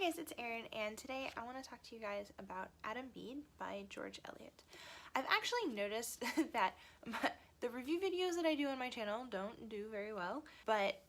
Hi guys, it's Erin, and today I want to talk to you guys about Adam Bede by George Eliot. I've actually noticed that the review videos that I do on my channel don't do very well, but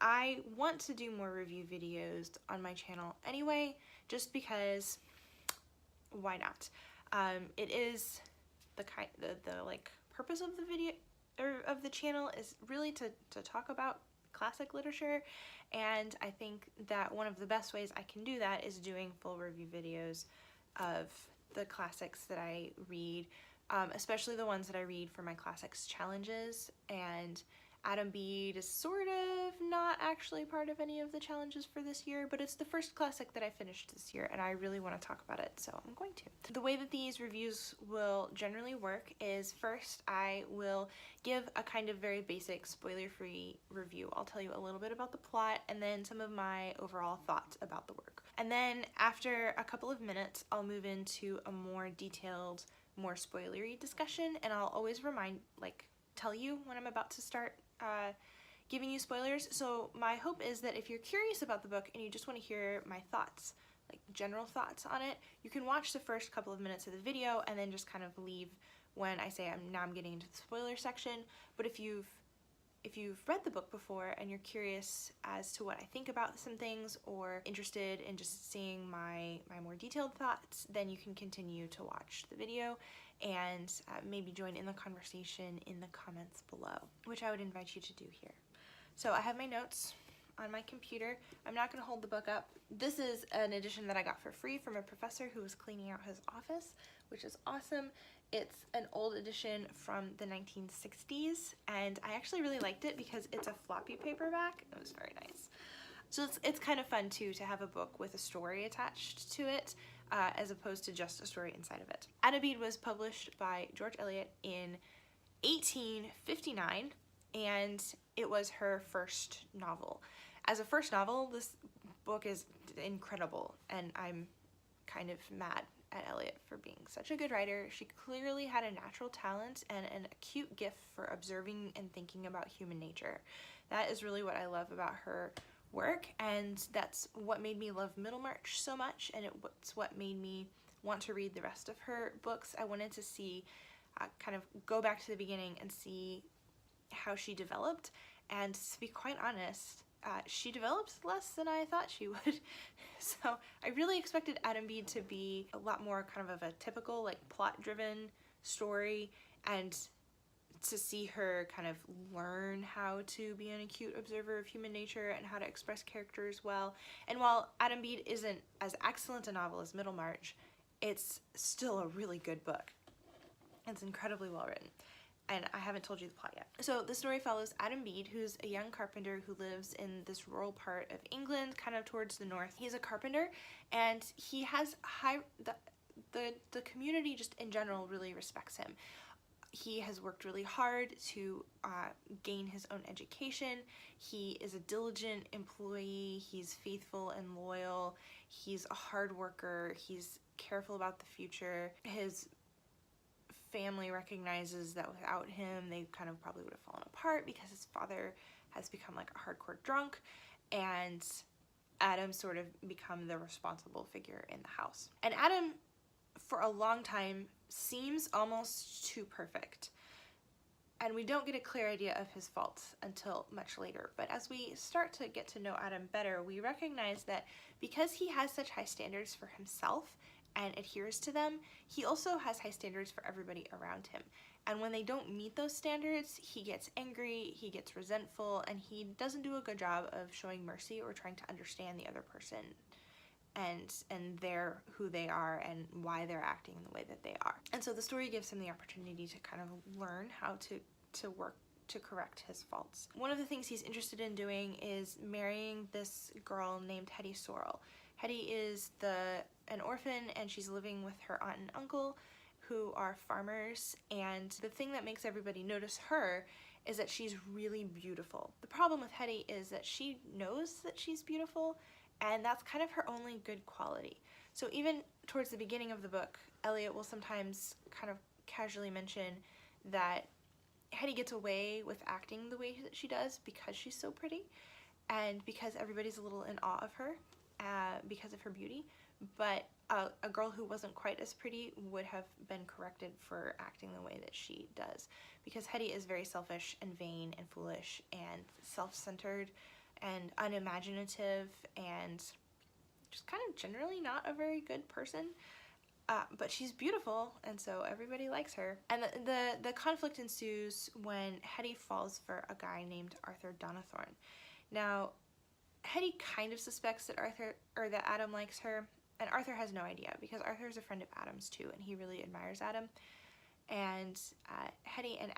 I want to do more review videos on my channel anyway, just because why not? It is the purpose of the video or of the channel is really to talk about classic literature, and I think that one of the best ways I can do that is doing full review videos of the classics that I read, especially the ones that I read for my classics challenges. And Adam Bede is sort of not actually part of any of the challenges for this year, but it's the first classic that I finished this year and I really want to talk about it, so I'm going to. The way that these reviews will generally work is first I will give a kind of very basic spoiler-free review. I'll tell you a little bit about the plot and then some of my overall thoughts about the work. And then after a couple of minutes, I'll move into a more detailed, more spoilery discussion, and I'll always tell you when I'm about to start giving you spoilers. So my hope is that if you're curious about the book and you just want to hear my thoughts, like general thoughts on it, you can watch the first couple of minutes of the video and then just kind of leave when I say I'm getting into the spoiler section. But if you've read the book before and you're curious as to what I think about some things or interested in just seeing my more detailed thoughts, then you can continue to watch the video and maybe join in the conversation in the comments below, which I would invite you to do here. So I have my notes on my computer. I'm not going to hold the book up. This is an edition that I got for free from a professor who was cleaning out his office, which is awesome. It's an old edition from the 1960s, and I actually really liked it because it's a floppy paperback. It was very nice. So it's kind of fun too to have a book with a story attached to it, as opposed to just a story inside of it. Adam Bede was published by George Eliot in 1859, and it was her first novel. As a first novel, this book is incredible, and I'm kind of mad at Eliot for being such a good writer. She clearly had a natural talent and an acute gift for observing and thinking about human nature. That is really what I love about her work, and that's what made me love Middlemarch so much, and it's what made me want to read the rest of her books. I wanted to see, kind of go back to the beginning and see how she developed, and to be quite honest, she developed less than I thought she would. So I really expected Adam Bede to be a lot more kind of a typical plot-driven story, and to see her kind of learn how to be an acute observer of human nature and how to express characters well. And while Adam Bede isn't as excellent a novel as Middlemarch, it's still a really good book. It's incredibly well written. And I haven't told you the plot yet. So the story follows Adam Bede, who's a young carpenter who lives in this rural part of England, kind of towards the north. He's a carpenter, and he has the community just in general really respects him. He has worked really hard to gain his own education. He is a diligent employee. He's faithful and loyal. He's a hard worker. He's careful about the future. His family recognizes that without him, they kind of probably would have fallen apart because his father has become like a hardcore drunk, and Adam sort of become the responsible figure in the house. And Adam, for a long time, seems almost too perfect, and we don't get a clear idea of his faults until much later. But as we start to get to know Adam better, we recognize that because he has such high standards for himself and adheres to them, he also has high standards for everybody around him. And when they don't meet those standards, he gets angry, he gets resentful, and he doesn't do a good job of showing mercy or trying to understand the other person and who they are and why they're acting the way that they are. And so the story gives him the opportunity to kind of learn how to work to correct his faults. One of the things he's interested in doing is marrying this girl named Hetty Sorrel. Hetty is an orphan, and she's living with her aunt and uncle, who are farmers, and the thing that makes everybody notice her is that she's really beautiful. The problem with Hetty is that she knows that she's beautiful, and that's kind of her only good quality. So even towards the beginning of the book, Eliot will sometimes kind of casually mention that Hetty gets away with acting the way that she does because she's so pretty, and because everybody's a little in awe of her. because of her beauty, but a girl who wasn't quite as pretty would have been corrected for acting the way that she does, because Hetty is very selfish and vain and foolish and self-centered and unimaginative and just kind of generally not a very good person. But she's beautiful, and so everybody likes her. And the conflict ensues when Hetty falls for a guy named Arthur Donnithorne. Now, Hetty kind of suspects that Adam likes her, and Arthur has no idea, because Arthur is a friend of Adam's too, and he really admires Adam. And Hetty and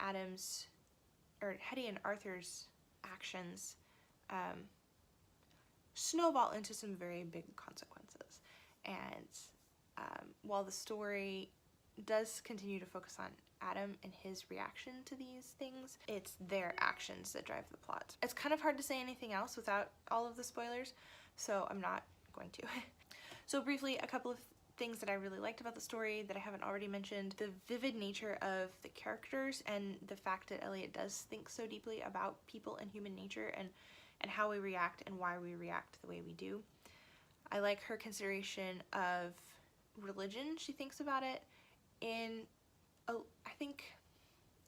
Arthur's actions snowball into some very big consequences. And while the story does continue to focus on Adam and his reaction to these things, it's their actions that drive the plot. It's kind of hard to say anything else without all of the spoilers, so I'm not going to. So briefly, a couple of things that I really liked about the story that I haven't already mentioned: the vivid nature of the characters and the fact that Elliot does think so deeply about people and human nature and how we react and why we react the way we do. I like her consideration of religion. She thinks about it in, I think,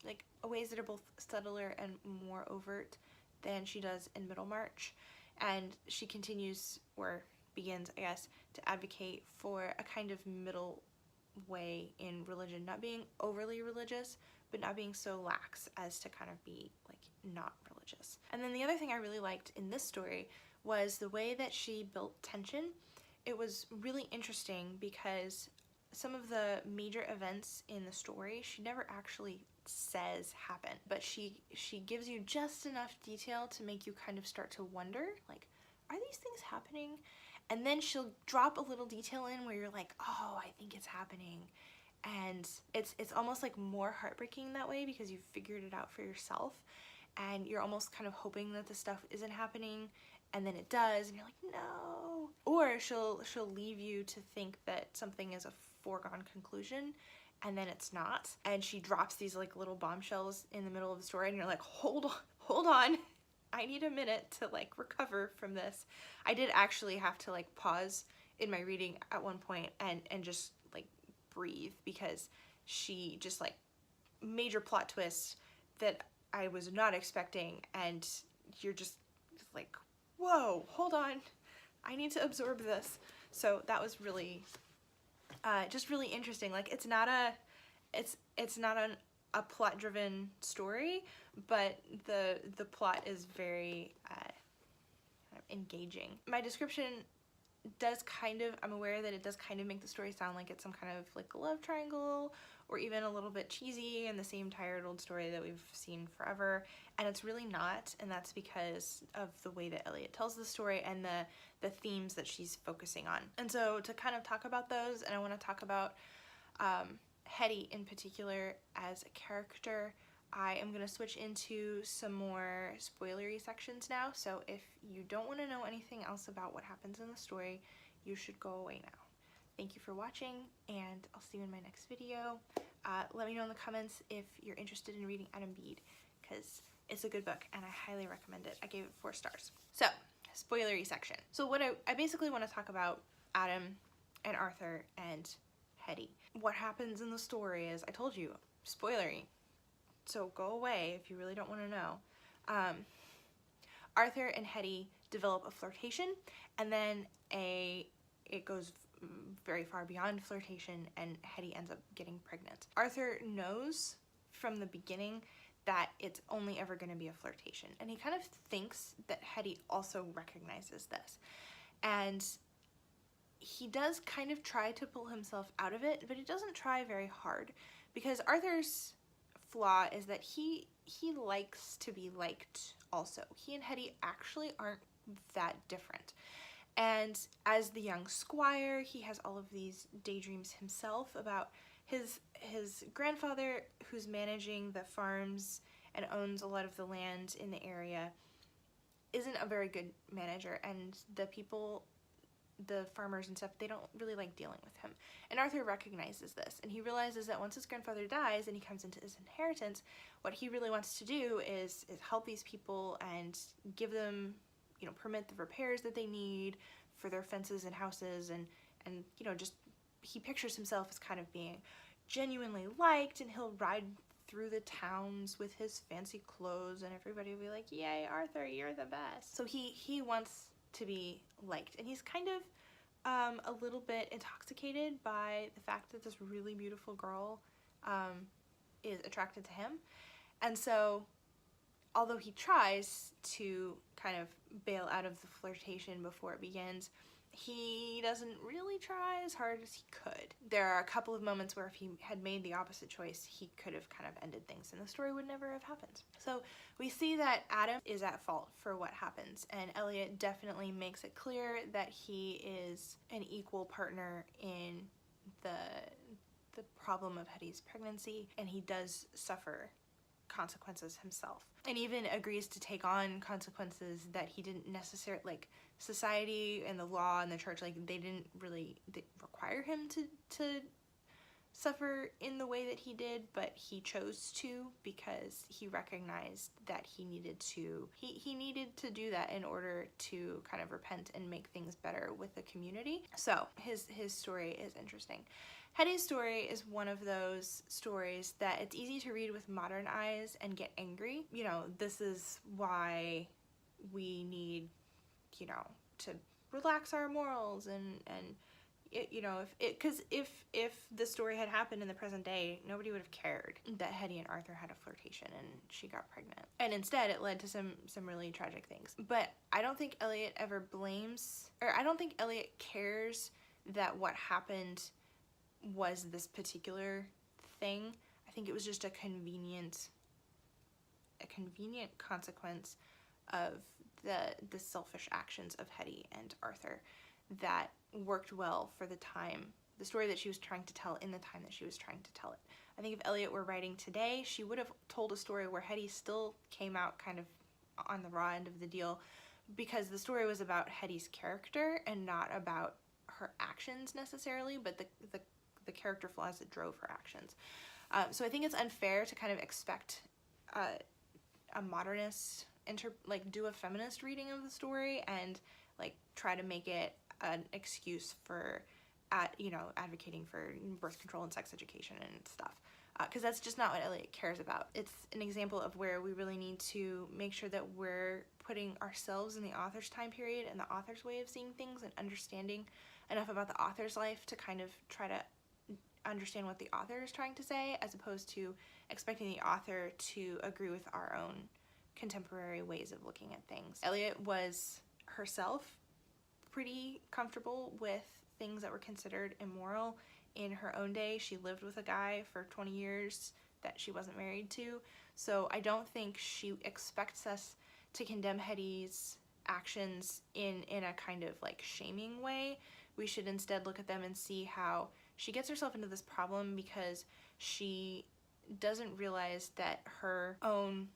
like ways that are both subtler and more overt than she does in Middlemarch. And she continues, or begins, I guess, to advocate for a kind of middle way in religion, not being overly religious, but not being so lax as to kind of be like not religious. And then the other thing I really liked in this story was the way that she built tension. It was really interesting because some of the major events in the story she never actually says happen, but she gives you just enough detail to make you kind of start to wonder, like, are these things happening? And then she'll drop a little detail in where you're like, oh, I think it's happening. And it's almost like more heartbreaking that way, because you've figured it out for yourself and you're almost kind of hoping that the stuff isn't happening, and then it does, and you're like, no. Or she'll leave you to think that something is a foregone conclusion, and then it's not. And she drops these like little bombshells in the middle of the story, and you're like, hold on. I need a minute to like recover from this. I did actually have to like pause in my reading at one point and just like breathe, because she just like major plot twist that I was not expecting, and you're just like, whoa, hold on, I need to absorb this. So that was really just really interesting. Like, it's not a plot driven story, but the plot is very engaging. My description does kind of, I'm aware that it does kind of make the story sound like it's some kind of like love triangle, or even a little bit cheesy and the same tired old story that we've seen forever, and it's really not, and that's because of the way that Elliot tells the story and the themes that she's focusing on. And so to kind of talk about those, and I want to talk about Hetty in particular as a character, I am going to switch into some more spoilery sections now, so if you don't want to know anything else about what happens in the story, you should go away now. Thank you for watching, and I'll see you in my next video. Let me know in the comments if you're interested in reading Adam Bede, because it's a good book and I highly recommend it. I gave it 4 stars. So, spoilery section. So what I basically want to talk about Adam and Arthur and Hetty. What happens in the story is, I told you, spoilery. So go away if you really don't want to know. Arthur and Hetty develop a flirtation, and then it goes very far beyond flirtation, and Hetty ends up getting pregnant. Arthur knows from the beginning that it's only ever going to be a flirtation, and he kind of thinks that Hetty also recognizes this, and he does kind of try to pull himself out of it, but he doesn't try very hard, because Arthur's flaw is that he likes to be liked also. He and Hetty actually aren't that different. And as the young squire, he has all of these daydreams himself about his grandfather, who's managing the farms and owns a lot of the land in the area, isn't a very good manager, and the people, the farmers and stuff, they don't really like dealing with him. And Arthur recognizes this, and he realizes that once his grandfather dies and he comes into his inheritance, what he really wants to do is help these people and give them, you know, permit the repairs that they need, for their fences and houses, and you know, just he pictures himself as kind of being genuinely liked, and he'll ride through the towns with his fancy clothes and everybody will be like, yay, Arthur, you're the best. So he wants to be liked, and he's kind of a little bit intoxicated by the fact that this really beautiful girl is attracted to him. And so although he tries to kind of bail out of the flirtation before it begins, he doesn't really try as hard as he could. There are a couple of moments where if he had made the opposite choice, he could have kind of ended things and the story would never have happened. So we see that Adam is at fault for what happens, and Elliot definitely makes it clear that he is an equal partner in the problem of Hetty's pregnancy, and he does suffer consequences himself, and even agrees to take on consequences that he didn't necessarily, like society and the law and the church, like they didn't really require him to suffer in the way that he did, but he chose to because he recognized that he needed to do that in order to kind of repent and make things better with the community. So his story is interesting. Hetty's story is one of those stories that it's easy to read with modern eyes and get angry. You know, this is why we need, you know, to relax our morals and it, you know, because if the story had happened in the present day, nobody would have cared that Hetty and Arthur had a flirtation and she got pregnant. And instead it led to some really tragic things. But I don't think Elliot ever blames, or I don't think Elliot cares that what happened was this particular thing. I think it was just a convenient consequence of the selfish actions of Hetty and Arthur that worked well for the story that she was trying to tell in the time that she was trying to tell it. I think if Elliot were writing today, she would have told a story where Hetty still came out kind of on the raw end of the deal, because the story was about Hetty's character and not about her actions necessarily, but the character flaws that drove her actions. So I think it's unfair to kind of expect a modernist do a feminist reading of the story and like try to make it an excuse for advocating for birth control and sex education and stuff, because that's just not what Elliot cares about. It's an example of where we really need to make sure that we're putting ourselves in the author's time period and the author's way of seeing things and understanding enough about the author's life to kind of try to understand what the author is trying to say, as opposed to expecting the author to agree with our own contemporary ways of looking at things. Elliot was herself pretty comfortable with things that were considered immoral in her own day. She lived with a guy for 20 years that she wasn't married to, so I don't think she expects us to condemn Hetty's actions in a kind of like shaming way. We should instead look at them and see how she gets herself into this problem because she doesn't realize that her own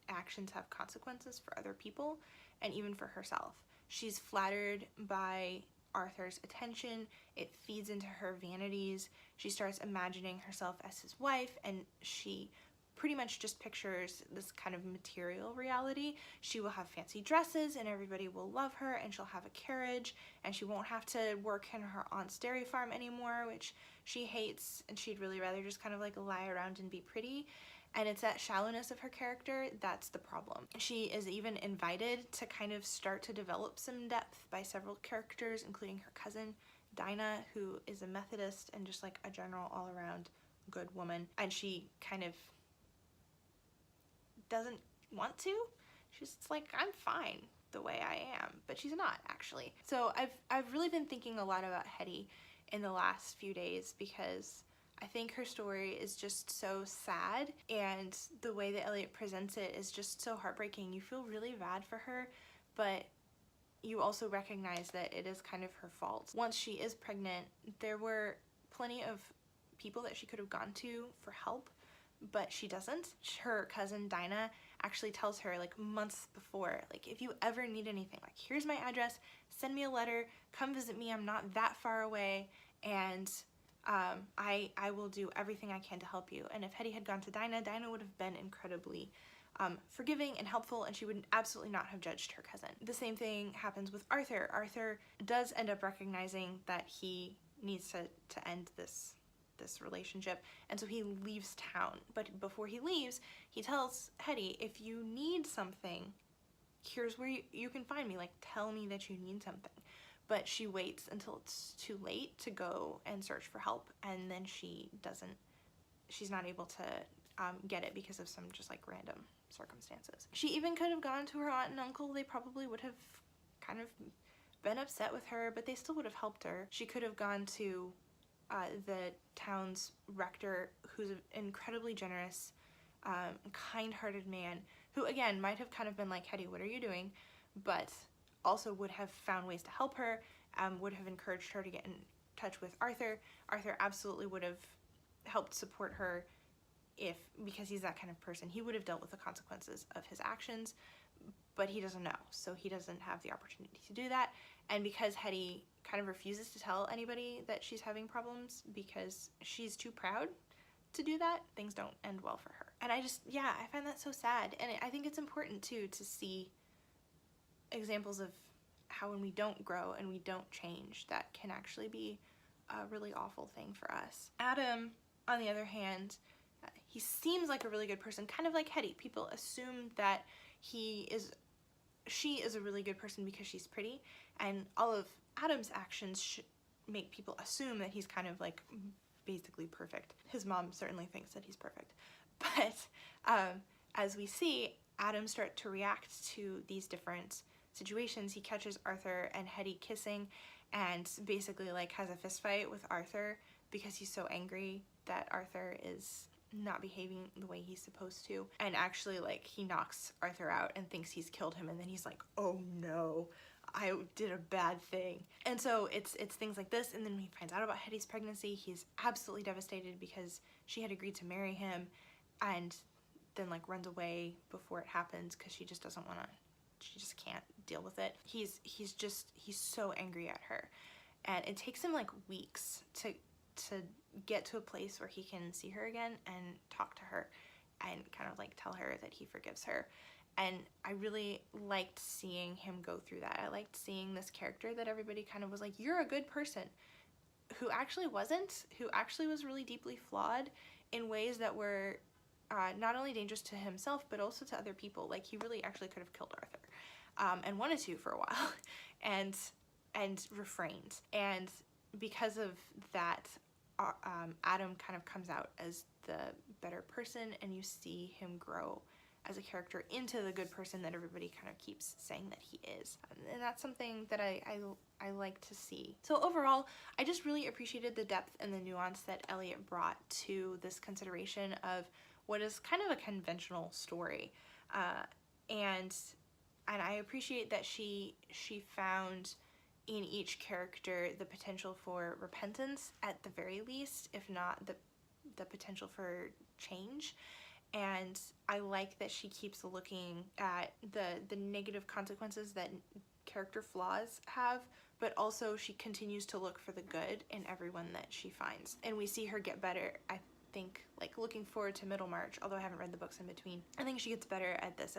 actions have consequences for other people and even for herself. She's flattered by Arthur's attention. It feeds into her vanities. She starts imagining herself as his wife, and she pretty much just pictures this kind of material reality. She will have fancy dresses and everybody will love her, and she'll have a carriage, and she won't have to work in her aunt's dairy farm anymore, which she hates, and she'd really rather just kind of like lie around and be pretty. And it's that shallowness of her character that's the problem. She is even invited to kind of start to develop some depth by several characters, including her cousin Dinah, who is a Methodist and just like a general all-around good woman, and she kind of doesn't want to. She's like, I'm fine the way I am, but she's not actually. So I've really been thinking a lot about Hetty in the last few days, because I think her story is just so sad, and the way that Elliot presents it is just so heartbreaking. You feel really bad for her, but you also recognize that it is kind of her fault. Once she is pregnant, there were plenty of people that she could have gone to for help, but she doesn't. Her cousin Dinah actually tells her like months before, like, if you ever need anything, like, here's my address, send me a letter, come visit me, I'm not that far away, and I will do everything I can to help you. And if Hetty had gone to Dinah, Dinah would have been incredibly forgiving and helpful, and she would absolutely not have judged her cousin. The same thing happens with Arthur. Arthur does end up recognizing that he needs to end this relationship, and so he leaves town. But before he leaves, he tells Hetty, if you need something, here's where you can find me. Like, tell me that you need something. But she waits until it's too late to go and search for help, and then she's not able to get it because of some just like random circumstances. She even could have gone to her aunt and uncle. They probably would have kind of been upset with her, but they still would have helped her. She could have gone to the town's rector, who's an incredibly generous, kind-hearted man, who again might have kind of been like, Hetty, what are you doing? But also would have found ways to help her, would have encouraged her to get in touch with Arthur. Arthur absolutely would have helped support her because he's that kind of person. He would have dealt with the consequences of his actions, but he doesn't know, so he doesn't have the opportunity to do that. And because Hetty kind of refuses to tell anybody that she's having problems because she's too proud to do that, things don't end well for her. And I find that so sad. And I think it's important too to see examples of how when we don't grow and we don't change, that can actually be a really awful thing for us. Adam, on the other hand, he seems like a really good person, kind of like Hetty. People assume that she is a really good person because she's pretty, and all of Adam's actions make people assume that he's kind of like basically perfect. His mom certainly thinks that he's perfect. But as we see, Adam start to react to these different situations. He catches Arthur and Hetty kissing and basically like has a fist fight with Arthur because he's so angry that Arthur is not behaving the way he's supposed to, and actually like he knocks Arthur out and thinks he's killed him, and then he's like, oh no, I did a bad thing. And so it's things like this, and then he finds out about Hetty's pregnancy. He's absolutely devastated because she had agreed to marry him, and then like runs away before it happens because she just doesn't want to, she just can't deal with it. He's so angry at her, and it takes him like weeks to get to a place where he can see her again and talk to her and kind of like tell her that he forgives her. And I really liked seeing him go through that. I liked seeing this character that everybody kind of was like, you're a good person, who actually wasn't, who actually was really deeply flawed in ways that were not only dangerous to himself but also to other people. Like, he really actually could have killed Arthur, and wanted to for a while, and refrained. And because of that, Adam kind of comes out as the better person, and you see him grow as a character into the good person that everybody kind of keeps saying that he is. And that's something that I like to see. So overall, I just really appreciated the depth and the nuance that Eliot brought to this consideration of what is kind of a conventional story. And I appreciate that she found in each character the potential for repentance at the very least, if not the potential for change. And I like that she keeps looking at the negative consequences that character flaws have, but also she continues to look for the good in everyone that she finds. And we see her get better, I think, like looking forward to Middlemarch, although I haven't read the books in between. I think she gets better at this,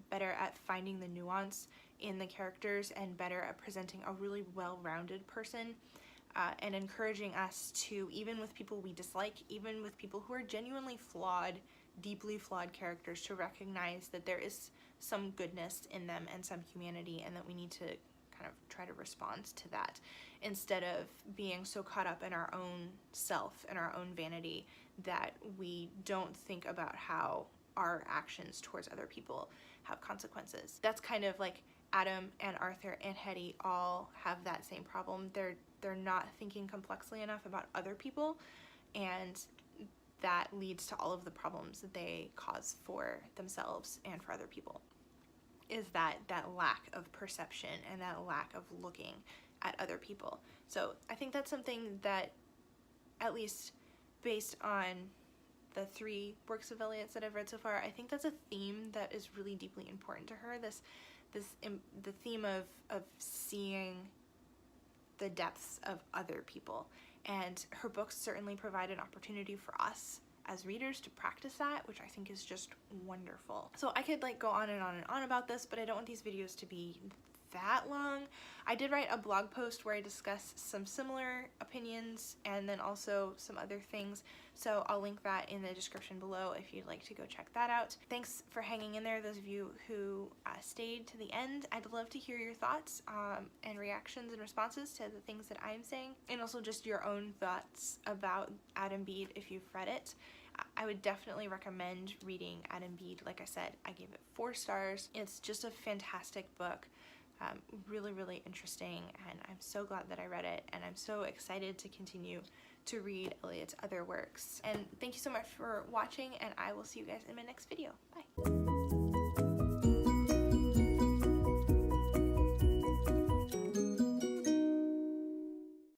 better at finding the nuance in the characters, and better at presenting a really well-rounded person, and encouraging us to, even with people we dislike, even with people who are genuinely flawed, deeply flawed characters, to recognize that there is some goodness in them and some humanity, and that we need to kind of try to respond to that instead of being so caught up in our own self and our own vanity that we don't think about how our actions towards other people have consequences. That's kind of like Adam and Arthur and Hetty all have that same problem. They're not thinking complexly enough about other people, and that leads to all of the problems that they cause for themselves and for other people, is that lack of perception and that lack of looking at other people. So I think that's something that, at least based on the 3 works of Eliot's that I've read so far, I think that's a theme that is really deeply important to her. The theme of seeing the depths of other people. And her books certainly provide an opportunity for us as readers to practice that, which I think is just wonderful. So I could like go on and on and on about this, but I don't want these videos to be that long. I did write a blog post where I discuss some similar opinions and then also some other things, so I'll link that in the description below if you'd like to go check that out. Thanks for hanging in there, those of you who stayed to the end. I'd love to hear your thoughts and reactions and responses to the things that I'm saying, and also just your own thoughts about Adam Bede if you've read it. I would definitely recommend reading Adam Bede. Like I said, I gave it 4 stars. It's just a fantastic book. Really, really interesting, and I'm so glad that I read it, and I'm so excited to continue to read Eliot's other works. And thank you so much for watching, and I will see you guys in my next video. Bye!